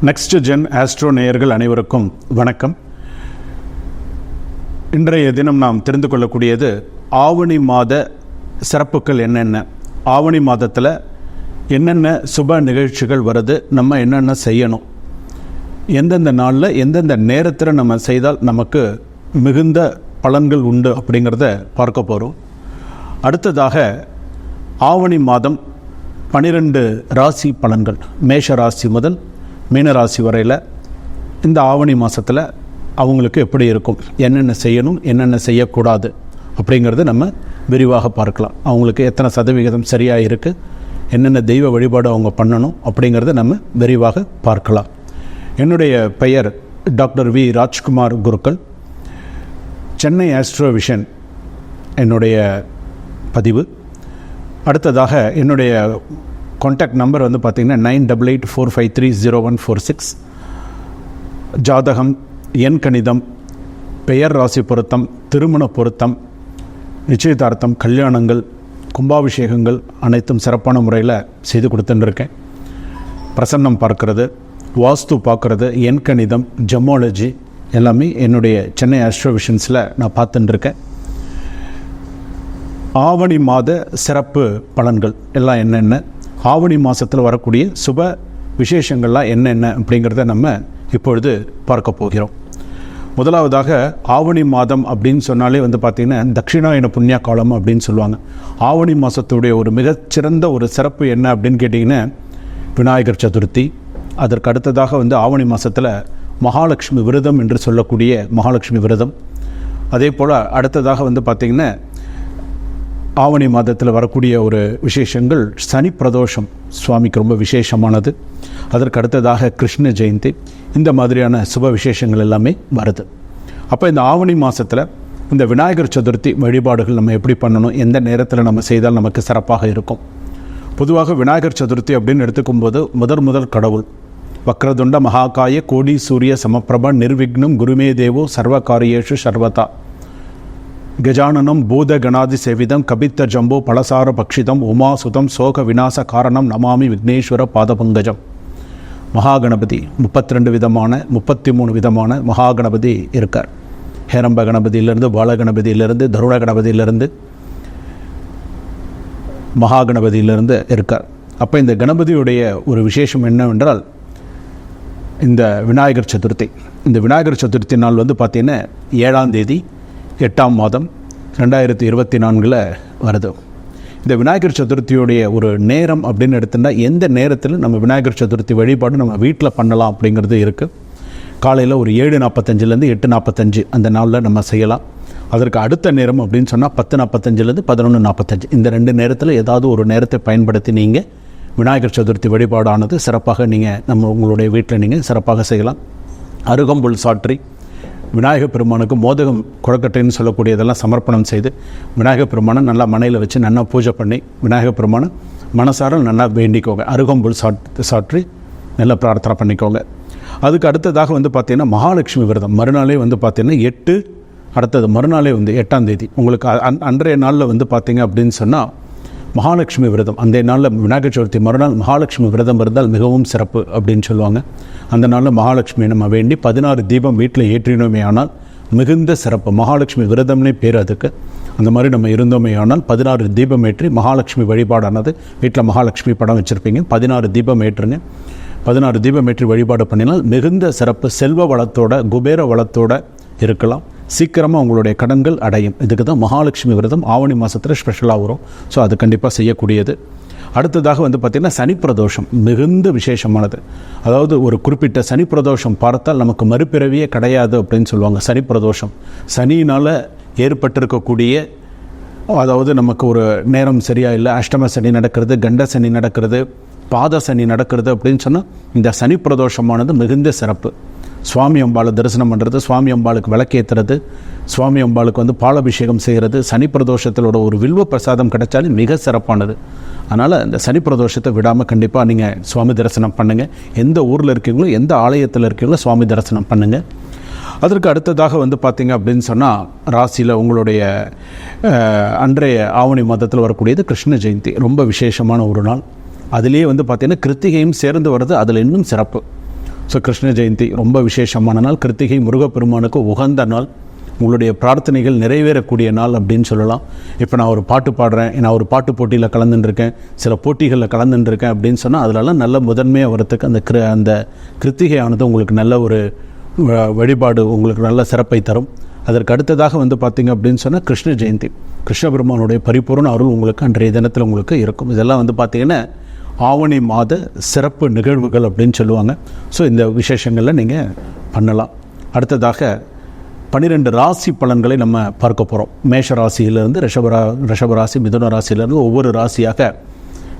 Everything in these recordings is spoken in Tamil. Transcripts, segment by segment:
நெக்ஸ்ட் ஜென் ஆஸ்ட்ரோ நேயர்கள் அனைவருக்கும் வணக்கம். இன்றைய தினம் நாம் தெரிந்து கொள்ளக்கூடியது ஆவணி மாத சிறப்புகள் என்னென்ன, ஆவணி மாதத்தில் என்னென்ன சுப நிகழ்ச்சிகள் வருது, நம்ம என்னென்ன செய்யணும், எந்தெந்த நாளில் எந்தெந்த நேரத்தில் நம்ம செய்தால் நமக்கு மிகுந்த பலன்கள் உண்டு அப்படிங்கிறத பார்க்க போகிறோம். அடுத்ததாக ஆவணி மாதம் 12 ராசி பலன்கள், மேஷ ராசி முதல் மீனராசி வரையில் இந்த ஆவணி மாதத்தில் அவங்களுக்கு எப்படி இருக்கும், என்னென்ன செய்யணும் என்னென்ன செய்யக்கூடாது அப்படிங்கிறது நம்ம விரிவாக பார்க்கலாம். அவங்களுக்கு எத்தனை சதவிகிதம் சரியாக இருக்குது, என்னென்ன தெய்வ வழிபாடு அவங்க பண்ணணும் அப்படிங்கிறத நம்ம விரிவாக பார்க்கலாம். என்னுடைய பெயர் டாக்டர் வி ராஜ்குமார் குருக்கள். சென்னை ஆஸ்ட்ரோ விஷன் என்னுடைய பதிவு. அடுத்ததாக என்னுடைய கான்டாக்ட் நம்பர் வந்து பார்த்திங்கன்னா 9884530146. ஜாதகம், எண் கணிதம், பெயர் ராசி பொருத்தம், திருமண பொருத்தம், நிச்சயதார்த்தம், கல்யாணங்கள், கும்பாபிஷேகங்கள் அனைத்தும் சிறப்பான முறையில் செய்து கொடுத்துட்டுருக்கேன். பிரசன்னம் பார்க்கறது, வாஸ்து பார்க்குறது, எண் கணிதம், ஜெமாலஜி எல்லாமே என்னுடைய சென்னை ஆஸ்ட்ரோ விஷன்ஸில் நான் பார்த்துட்டுருக்கேன். ஆவணி மாத சிறப்பு பலன்கள் எல்லாம் என்னென்ன, ஆவணி மாதத்தில் வரக்கூடிய சுப விசேஷங்கள்லாம் என்னென்ன அப்படிங்கிறத நம்ம இப்பொழுது பார்க்க போகிறோம். முதலாவதாக ஆவணி மாதம் அப்படின்னு சொன்னாலே வந்து பார்த்திங்கன்னா தட்சிணாயன புண்ணிய காலம் அப்படின்னு சொல்லுவாங்க. ஆவணி மாதத்துடைய ஒரு மிகச்சிறந்த ஒரு சிறப்பு என்ன அப்படின்னு கேட்டிங்கன்னா விநாயகர் சதுர்த்தி. அதற்கு அடுத்ததாக வந்து ஆவணி மாதத்தில் மகாலட்சுமி விரதம் என்று சொல்லக்கூடிய மகாலட்சுமி விரதம். அதே போல் அடுத்ததாக வந்து பார்த்திங்கன்னா ஆவணி மாதத்தில் வரக்கூடிய ஒரு விசேஷங்கள் சனி பிரதோஷம் சுவாமிக்கு ரொம்ப விசேஷமானது. அதற்கு அடுத்ததாக கிருஷ்ண ஜெயந்தி, இந்த மாதிரியான சுப விசேஷங்கள் எல்லாமே வருது. அப்போ இந்த ஆவணி மாதத்தில் இந்த விநாயகர் சதுர்த்தி வழிபாடுகள் நம்ம எப்படி பண்ணணும், எந்த நேரத்தில் நம்ம செய்தால் நமக்கு சிறப்பாக இருக்கும். பொதுவாக விநாயகர் சதுர்த்தி அப்படின்னு எடுத்துக்கும்போது முதல் கடவுள் வக்ரதுண்ட மகாகாய கோடி சூரிய சமப்பிரபா நிர்விக்னம் குருமே தேவோ சர்வகாரியேஷு சர்வதா கஜானனம் பூத கணாதி சேவிதம் கபித்த ஜம்போ பலசார பக்ஷிதம் உமாசுதம் சோக விநாச காரணம் நமாமி விக்னேஸ்வர பாதபங்கஜம். மகாகணபதி 33 விதமான மகாகணபதி இருக்கார். ஹேரம்ப கணபதியிலிருந்து, பாலகணபதியிலிருந்து, தருண கணபதியிலிருந்து, மகாகணபதியிலிருந்து இருக்கார். அப்போ இந்த கணபதியுடைய ஒரு விசேஷம் என்னவென்றால் இந்த விநாயகர் சதுர்த்தி. இந்த விநாயகர் சதுர்த்தி நாள் வந்து பார்த்திங்கன்னா 7ஆம் தேதி 8ஆம் மாதம் 2024 வருது. இந்த விநாயகர் சதுர்த்தியுடைய ஒரு நேரம் அப்படின்னு எடுத்துட்டா எந்த நேரத்தில் நம்ம விநாயகர் சதுர்த்தி வழிபாடு நம்ம வீட்டில் பண்ணலாம் அப்படிங்கிறது இருக்குது. காலையில் ஒரு 7:45 8:45 அந்த நாளில் நம்ம செய்யலாம். அதற்கு அடுத்த நேரம் அப்படின்னு சொன்னால் 10:45 11:45 இந்த 2 நேரத்தில் ஏதாவது ஒரு நேரத்தை பயன்படுத்தி நீங்கள் விநாயகர் சதுர்த்தி வழிபாடானது சிறப்பாக நீங்கள் உங்களுடைய வீட்டில் நீங்கள் சிறப்பாக செய்யலாம். அருகம்புல் சாற்றி விநாயகர் பெருமானுக்கு மோதகம் கொழக்கட்டைன்னு சொல்லக்கூடியதெல்லாம் சமர்ப்பணம் செய்து விநாயகர் பெருமானை நல்லா மனையில் வச்சு நல்லா பூஜை பண்ணி விநாயகர் பெருமானை மனசார நல்லா வேண்டிக்கோங்க. அருகம்புல் சாற்றி நல்லா பிரார்த்தனை பண்ணிக்கோங்க. அதுக்கு அடுத்ததாக வந்து பார்த்திங்கன்னா மகாலட்சுமி விரதம் மறுநாளே வந்து பார்த்திங்கன்னா 8 அடுத்தது மறுநாளே வந்து 8ஆம் தேதி உங்களுக்கு அன்றைய நாளில் வந்து பார்த்திங்க அப்படின்னு சொன்னால் மகாலட்சுமி விரதம். அந்த நாளில் விநாயகர் சதுர்த்தி மறுநாள் மகாலட்சுமி விரதம் இருந்தால் மிகவும் சிறப்பு அப்படின்னு சொல்லுவாங்க. அந்த நாளில் மகாலட்சுமி நம்ம வேண்டி 16 தீபம் வீட்டில் ஏற்றினோமே ஆனால் மிகுந்த சிறப்பு. மகாலட்சுமி விரதம்னே பேர் அதுக்கு. அந்த மாதிரி நம்ம இருந்தோமே ஆனால் 16 தீபம் ஏற்றி மகாலட்சுமி வழிபாடானது, வீட்டில் மகாலட்சுமி படம் வச்சுருப்பீங்க, 16 தீபம் ஏற்றுங்க. 16 தீபம் ஏற்றி வழிபாடு பண்ணினால் மிகுந்த சிறப்பு. செல்வ வளத்தோட குபேர வளத்தோட இருக்கலாம். சீக்கிரமாக உங்களுடைய கடன்கள் அடையும். இதுக்கு தான் மகாலட்சுமி விரதம் ஆவணி மாதத்தில் ஸ்பெஷலாக வரும். ஸோ அது கண்டிப்பாக செய்யக்கூடியது. அடுத்ததாக வந்து பார்த்திங்கன்னா சனி பிரதோஷம் மிகுந்த விசேஷமானது. அதாவது ஒரு குறிப்பிட்ட சனி பிரதோஷம் பார்த்தால் நமக்கு மறுபிறவியே கிடையாது அப்படின்னு சொல்லுவாங்க. சனி பிரதோஷம் சனியினால் ஏற்பட்டிருக்கக்கூடிய, அதாவது நமக்கு ஒரு நேரம் சரியாக இல்லை, அஷ்டம சனி நடக்கிறது, கண்ட சனி நடக்கிறது, பாத சனி நடக்கிறது அப்படின்னு சொன்னால் இந்த சனி பிரதோஷமானது மிகுந்த சிறப்பு. சுவாமி அம்பாளை தரிசனம் பண்ணுறது, சுவாமி அம்பாளுக்கு விளக்கேற்றுறது, சுவாமி அம்பாளுக்கு வந்து பாலாபிஷேகம் செய்கிறது, சனி பிரதோஷத்திலோட ஒரு வில்வ பிரசாதம் கிடைச்சாலும் மிக சிறப்பானது. அதனால் இந்த சனி பிரதோஷத்தை விடாமல் கண்டிப்பாக நீங்கள் சுவாமி தரிசனம் பண்ணுங்கள். எந்த ஊரில் இருக்கீங்களோ எந்த ஆலயத்தில் இருக்கீங்களோ சுவாமி தரிசனம் பண்ணுங்கள். அதற்கு அடுத்ததாக வந்து பார்த்திங்க அப்படின்னு சொன்னால் ராசியில் உங்களுடைய அன்றைய ஆவணி மாதத்தில் வரக்கூடியது கிருஷ்ண ஜெயந்தி. ரொம்ப விசேஷமான ஒரு நாள். அதிலே வந்து பார்த்திங்கன்னா கிருத்திகையும் சேர்ந்து வருது, அதில் இன்னும் சிறப்பு. ஸோ கிருஷ்ண ஜெயந்தி ரொம்ப விசேஷமான நாள். கிருத்திகை முருகப்பெருமானுக்கு உகந்த நாள். உங்களுடைய பிரார்த்தனைகள் நிறைவேறக்கூடிய நாள் அப்படின்னு சொல்லலாம். இப்போ நான் ஒரு பாட்டு பாடுறேன், நான் ஒரு பாட்டு போட்டியில் கலந்துட்டுருக்கேன், சில போட்டிகளில் கலந்துட்டுருக்கேன் அப்படின்னு சொன்னால் அதிலெல்லாம் நல்ல முதன்மையாக வரத்துக்கு அந்த கிருத்திகையானது உங்களுக்கு நல்ல ஒரு வழிபாடு, உங்களுக்கு நல்ல சிறப்பை தரும். அதற்கு அடுத்ததாக வந்து பார்த்திங்க அப்படின்னு சொன்னால் கிருஷ்ண ஜெயந்தி, கிருஷ்ண பெருமானுடைய பரிபூர்ண அருள் உங்களுக்கு அன்றைய தினத்தில் உங்களுக்கு இருக்கும். இதெல்லாம் வந்து பார்த்திங்கன்னா ஆவணி மாத சிறப்பு நிகழ்வுகள் அப்படின்னு சொல்லுவாங்க. ஸோ இந்த விசேஷங்களில் நீங்கள் பண்ணலாம். அடுத்ததாக 12 ராசி பலன்களை நம்ம பார்க்க போகிறோம். மேஷ ராசியிலிருந்து ரிஷப ராசி, மிதுன ராசியிலிருந்து ஒவ்வொரு ராசியாக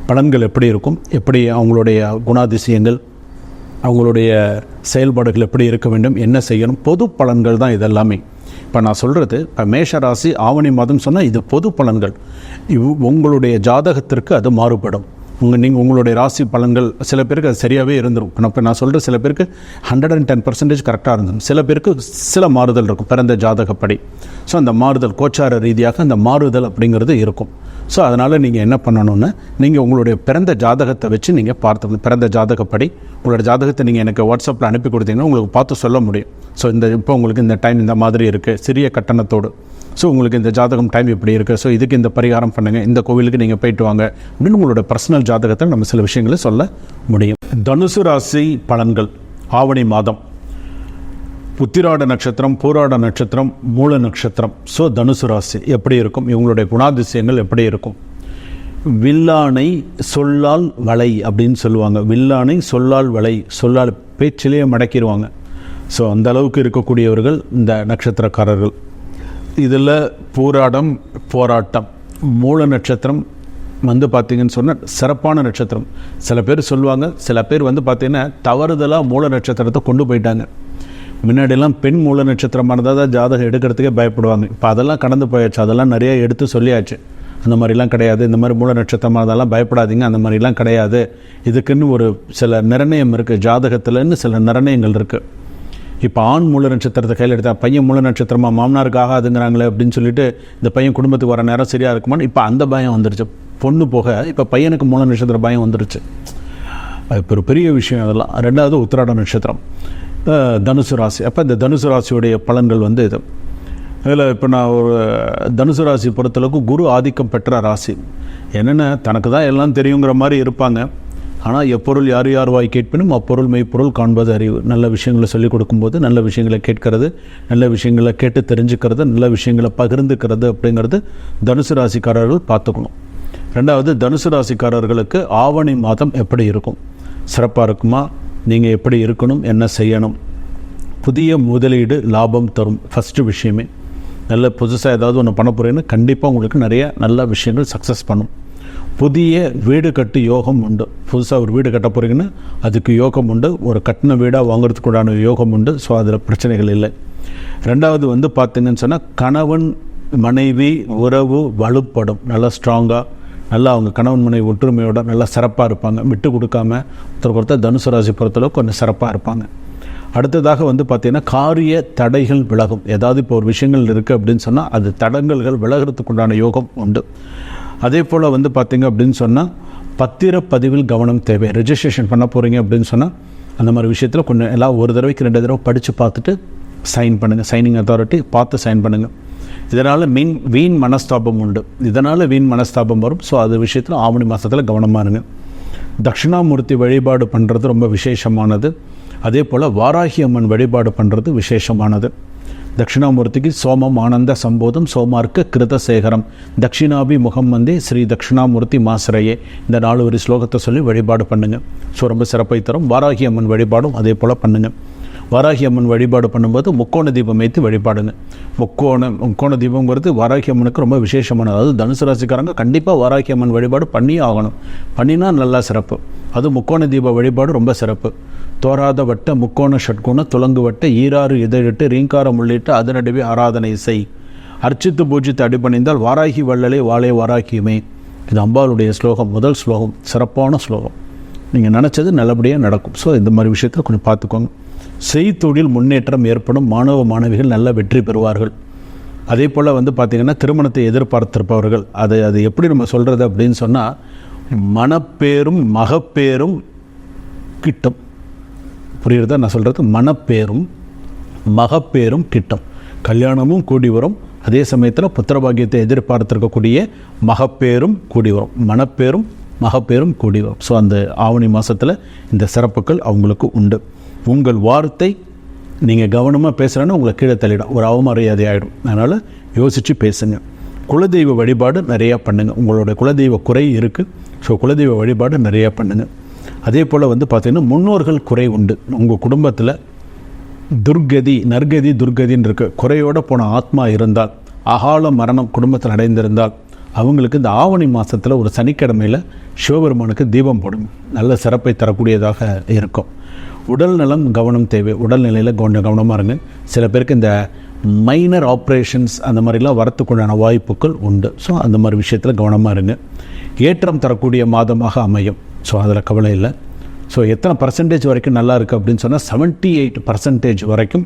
பலன்கள் எப்படி இருக்கும், எப்படி அவங்களுடைய குணாதிசயங்கள், அவங்களுடைய செயல்பாடுகள் எப்படி இருக்க வேண்டும், என்ன செய்யணும், பொது பலன்கள் தான் இதெல்லாமே. இப்போ நான் சொல்கிறது, இப்போ மேஷ ராசி ஆவணி மாதம் சொன்னால் இது பொது பலன்கள். உங்களுடைய ஜாதகத்திற்கு அது மாறுபடும். நீங்கள் உங்களுடைய ராசி பலன்கள் சில பேருக்கு அது சரியாகவே இருந்துடும். இப்போ நான் சொல்கிற சில பேருக்கு 110% கரெக்டாக இருந்துடும், சில பேருக்கு சில மாறுதல் இருக்கும் பிறந்த ஜாதகப்படி. ஸோ அந்த மாறுதல் கோச்சார ரீதியாக அந்த மாறுதல் அப்படிங்கிறது இருக்கும். ஸோ அதனால் நீங்கள் என்ன பண்ணணும்னா, நீங்கள் உங்களுடைய பிறந்த ஜாதகத்தை வச்சு நீங்கள் பார்த்து, பிறந்த ஜாதகப்படி உங்களோட ஜாதகத்தை நீங்கள் எனக்கு வாட்ஸ்அப்பில் அனுப்பி கொடுத்தீங்கன்னா உங்களுக்கு பார்த்து சொல்ல முடியும். ஸோ இப்போ உங்களுக்கு இந்த டைம் இந்த மாதிரி இருக்குது சிறிய கட்டணத்தோடு. ஸோ உங்களுக்கு இந்த ஜாதகம் டைம் இப்படி இருக்குது, ஸோ இதுக்கு இந்த பரிகாரம் பண்ணுங்கள், இந்த கோவிலுக்கு நீங்கள் போயிட்டு வாங்க அப்படின்னு உங்களோட பர்சனல் ஜாதகத்தை நம்ம சில விஷயங்களை சொல்ல முடியும். தனுசு ராசி பலன்கள் ஆவணி மாதம், உத்திராட நட்சத்திரம், பூராட நட்சத்திரம், மூல நட்சத்திரம். ஸோ தனுசு ராசி எப்படி இருக்கும், இவங்களுடைய குணாதிசயங்கள் எப்படி இருக்கும்? வில்லானை சொல்லால் வளை அப்படின்னு சொல்லுவாங்க. வில்லானை சொல்லால் வளை, சொல்லால் பேச்சிலேயே மடக்கிடுவாங்க. ஸோ அந்த அளவுக்கு இருக்கக்கூடியவர்கள் இந்த நட்சத்திரக்காரர்கள். இதில் பூராடம், போராட்டம், மூல நட்சத்திரம் வந்து பார்த்திங்கன்னு சொன்னால் சிறப்பான நட்சத்திரம். சில பேர் சொல்லுவாங்க, சில பேர் வந்து பார்த்திங்கன்னா தவறுதலாக மூல நட்சத்திரத்தை கொண்டு போயிட்டாங்க. முன்னாடியெல்லாம் பெண் மூல நட்சத்திரமாக இருந்தால் தான் ஜாதகம் எடுக்கிறதுக்கே பயப்படுவாங்க. இப்போ அதெல்லாம் கடந்து போயாச்சு, அதெல்லாம் நிறைய எடுத்து சொல்லியாச்சு. அந்த மாதிரிலாம் கிடையாது, இந்த மாதிரி மூல நட்சத்திரமாக இருந்தாலும் பயப்படாதீங்க, அந்த மாதிரிலாம் கிடையாது. இதுக்குன்னு ஒரு சில நிர்ணயம் இருக்குது, ஜாதகத்தில்னு சில நிர்ணயங்கள் இருக்குது. இப்போ ஆண் மூல நட்சத்திரத்தை கையில் எடுத்தால் பையன் மூல நட்சத்திரமாக மாமனாருக்கு ஆகாதுங்கிறாங்களே அப்படின்னு சொல்லிட்டு இந்த பையன் குடும்பத்துக்கு வர நேரம் சரியாக இருக்குமான்னு இப்போ அந்த பயம் வந்துருச்சு. பொண்ணு போக இப்போ பையனுக்கு மூல நட்சத்திர பயம் வந்துருச்சு. இப்போ ஒரு பெரிய விஷயம் அதெல்லாம். ரெண்டாவது உத்திராட நட்சத்திரம், தனுசு ராசி. அப்போ இந்த தனுசு ராசியுடைய பலன்கள் வந்து இது. இதில் இப்போ நான் ஒரு தனுசு ராசி பொறுத்தளவுக்கு குரு ஆதிக்கம் பெற்ற ராசி. என்னென்ன தனக்கு தான் எல்லாம் தெரியுங்கிற மாதிரி இருப்பாங்க. ஆனால் எப்பொருள் யார் யார் வாய் கேட்பினும் அப்பொருள் மெய்ப்பொருள் காண்பது அறிவு. நல்ல விஷயங்களை சொல்லிக் கொடுக்கும்போது நல்ல விஷயங்களை கேட்கறது, நல்ல விஷயங்களை கேட்டு தெரிஞ்சுக்கிறது, நல்ல விஷயங்களை பகிர்ந்துக்கிறது அப்படிங்கிறது தனுசு ராசிக்காரர்கள் பார்த்துக்கணும். ரெண்டாவது, தனுசு ராசிக்காரர்களுக்கு ஆவணி மாதம் எப்படி இருக்கும், சிறப்பாக இருக்குமா, நீங்கள் எப்படி இருக்கணும், என்ன செய்யணும்? புதிய முதலீடு லாபம் தரும். ஃபஸ்ட்டு விஷயமே நல்ல புதுசாக ஏதாவது ஒன்று பண்ண போகிறீங்கன்னா கண்டிப்பாக உங்களுக்கு நிறைய நல்ல விஷயங்கள் சக்ஸஸ் பண்ணும். புதிய வீடு கட்டு யோகம் உண்டு. புதுசாக ஒரு வீடு கட்ட போகிறீங்கன்னா அதுக்கு யோகம் உண்டு. ஒரு கட்டின வீடாக வாங்குறதுக்குண்டான யோகம் உண்டு. ஸோ அதில் பிரச்சனைகள் இல்லை. ரெண்டாவது வந்து பார்த்திங்கன்னு சொன்னால் கணவன் மனைவி உறவு வலுப்படும். நல்லா ஸ்ட்ராங்காக, நல்லா அவங்க கணவன் மனைவி ஒற்றுமையோட நல்லா சிறப்பாக இருப்பாங்க. விட்டு கொடுக்காம ஒருத்தர் தனுசு ராசி பொறுத்தளவுக்கு கொஞ்சம் சிறப்பாக இருப்பாங்க. அடுத்ததாக வந்து பார்த்திங்கன்னா காரிய தடைகள் விலகும். ஏதாவது இப்போ ஒரு விஷயங்கள் இருக்குது அப்படின்னு சொன்னால் அது தடங்கல்கள் விலகிறதுக்குண்டான யோகம் உண்டு. அதே போல் வந்து பார்த்திங்க அப்படின்னு சொன்னால் பத்திரப்பதிவில் கவனம் தேவை. ரெஜிஸ்ட்ரேஷன் பண்ண போகிறீங்க அப்படின்னு சொன்னால் அந்த மாதிரி விஷயத்தில் கொஞ்சம் எல்லாம் ஒரு தடவைக்கு 2 தடவை படித்து பார்த்துட்டு சைன் பண்ணுங்கள். சைனிங் அத்தாரிட்டி பார்த்து சைன் பண்ணுங்கள். இதனால் வீண் மனஸ்தாபம் உண்டு. இதனால் வீண் மனஸ்தாபம் வரும். ஸோ அது விஷயத்தில் ஆவணி மாதத்தில் கவனமாக இருங்க. தட்சிணாமூர்த்தி வழிபாடு பண்ணுறது ரொம்ப விசேஷமானது. அதே போல் வாராகி அம்மன் வழிபாடு பண்ணுறது விசேஷமானது. தட்சிணாமூர்த்திக்கு சோமம் ஆனந்த சம்போதம் சோமார்க்க கிருதசேகரம் தட்சிணாபி முகம் வந்தே ஸ்ரீ தட்சிணாமூர்த்தி மாசரையே, இந்த 4 ஒரு ஸ்லோகத்தை சொல்லி வழிபாடு பண்ணுங்கள். ஸோ ரொம்ப சிறப்பை தரும். வாராகி அம்மன் வழிபாடும் அதே போல் பண்ணுங்கள். வாராகி அம்மன் வழிபாடு பண்ணும்போது முக்கோண தீபம் ஏற்றி வழிபாடுங்க. முக்கோண தீபங்கிறது வாராகி அம்மனுக்கு ரொம்ப விசேஷமானது. அதாவது தனுசு ராசிக்காரங்க கண்டிப்பாக வாராகி அம்மன் வழிபாடு பண்ணியே ஆகணும். பண்ணினா நல்லா சிறப்பு. அது முக்கோண தீப வழிபாடு ரொம்ப சிறப்பு. தோராத வட்ட முக்கோண ஷட்குண துலங்கு வட்ட ஈராறு இதழிட்டு ரீங்காரம் உள்ளிட்டு அதனடிவே ஆராதனை செய் அர்ச்சித்து பூஜித்து அடிபணிந்தால் வாராகி வள்ளலே வாழே வாராகியுமே. இது அம்பாளுடைய ஸ்லோகம், முதல் ஸ்லோகம், சிறப்பான ஸ்லோகம். நீங்கள் நினச்சது நல்லபடியாக நடக்கும். ஸோ இந்த மாதிரி விஷயத்தில் கொஞ்சம் பார்த்துக்கோங்க. செய்தொழில் முன்னேற்றம் ஏற்படும். மாணவ மாணவிகள் நல்ல வெற்றி பெறுவார்கள். அதே போல் வந்து பார்த்திங்கன்னா திருமணத்தை எதிர்பார்த்திருப்பவர்கள் அது எப்படி நம்ம சொல்கிறது அப்படின்னு சொன்னால் மனப்பேரும் மகப்பேரும் கிட்டும். புரியுறதா நான் சொல்கிறது? மனப்பேரும் மகப்பேரும் கிட்டும். கல்யாணமும் கூடி வரும், அதே சமயத்தில் புத்திரபாகியத்தை எதிர்பார்த்திருக்கக்கூடிய மகப்பேரும் கூடி வரும், மனப்பேரும் மகப்பேரும் கூடி வரும். ஸோ அந்த ஆவணி மாதத்தில் இந்த சிறப்புகள் அவங்களுக்கு உண்டு. உங்கள் வார்த்தை நீங்கள் கவனமாக பேசுகிறேன்னு உங்களை கீழே தள்ளிடும், ஒரு அவமரியாதை ஆகிடும். அதனால் யோசித்து பேசுங்க. குலதெய்வ வழிபாடு நிறையா பண்ணுங்கள். உங்களோட குலதெய்வ குறை இருக்குது, ஸோ குலதெய்வ வழிபாடு நிறையா பண்ணுங்கள். அதே போல் பார்த்திங்கன்னா முன்னோர்கள் குறை உண்டு. உங்கள் குடும்பத்தில் துர்கதி, நற்கதி, துர்கதின்னு இருக்கு, குறையோடு போன ஆத்மா இருந்தால், அகால மரணம் குடும்பத்தில் அடைந்திருந்தால், அவங்களுக்கு இந்த ஆவணி மாதத்தில் ஒரு சனிக்கிழமையில் சிவபெருமானுக்கு தீபம் போடும், நல்ல சிறப்பை தரக்கூடியதாக இருக்கும். உடல் நலம் கவனம் தேவை. உடல்நிலையில் கொஞ்சம் கவனமாக இருங்க. சில பேருக்கு இந்த மைனர் ஆப்ரேஷன்ஸ் அந்த மாதிரிலாம் வரத்துக்குண்டான வாய்ப்புகள் உண்டு. ஸோ அந்த மாதிரி விஷயத்தில் கவனமாக இருங்க. ஏற்றம் தரக்கூடிய மாதமாக அமையும். ஸோ அதில் கவலை இல்லை. ஸோ எத்தனை பர்சன்டேஜ் வரைக்கும் நல்லா இருக்குது அப்படின்னு சொன்னால் 78% வரைக்கும்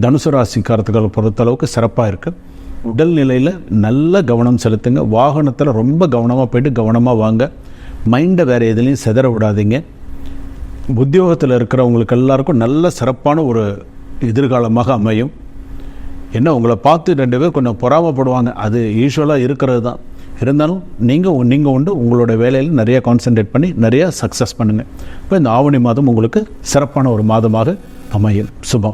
தனுசு ராசிக்காரத்துக்களை பொறுத்தளவுக்கு சிறப்பாக இருக்குது. உடல்நிலையில் நல்ல கவனம் செலுத்துங்க. வாகனத்தில் ரொம்ப கவனமாக போய்ட்டு கவனமாக வாங்க. மைண்டை வேறு எதுலேயும் செதற விடாதீங்க. உத்தியோகத்தில் இருக்கிறவங்களுக்கு எல்லாருக்கும் நல்ல சிறப்பான ஒரு எதிர்காலமாக அமையும். என்ன உங்களை பார்த்து 2 பேர் கொஞ்சம் பொறாமப்படுவாங்க, அது யூஸ்வலாக இருக்கிறது தான். இருந்தாலும் நீங்கள் உண்டு உங்களோட வேலையில் நிறைய கான்சென்ட்ரேட் பண்ணி நிறையா சக்ஸஸ் பண்ணுங்கள். இப்போ இந்த ஆவணி மாதம் உங்களுக்கு சிறப்பான ஒரு மாதமாக அமையும். சுபம்.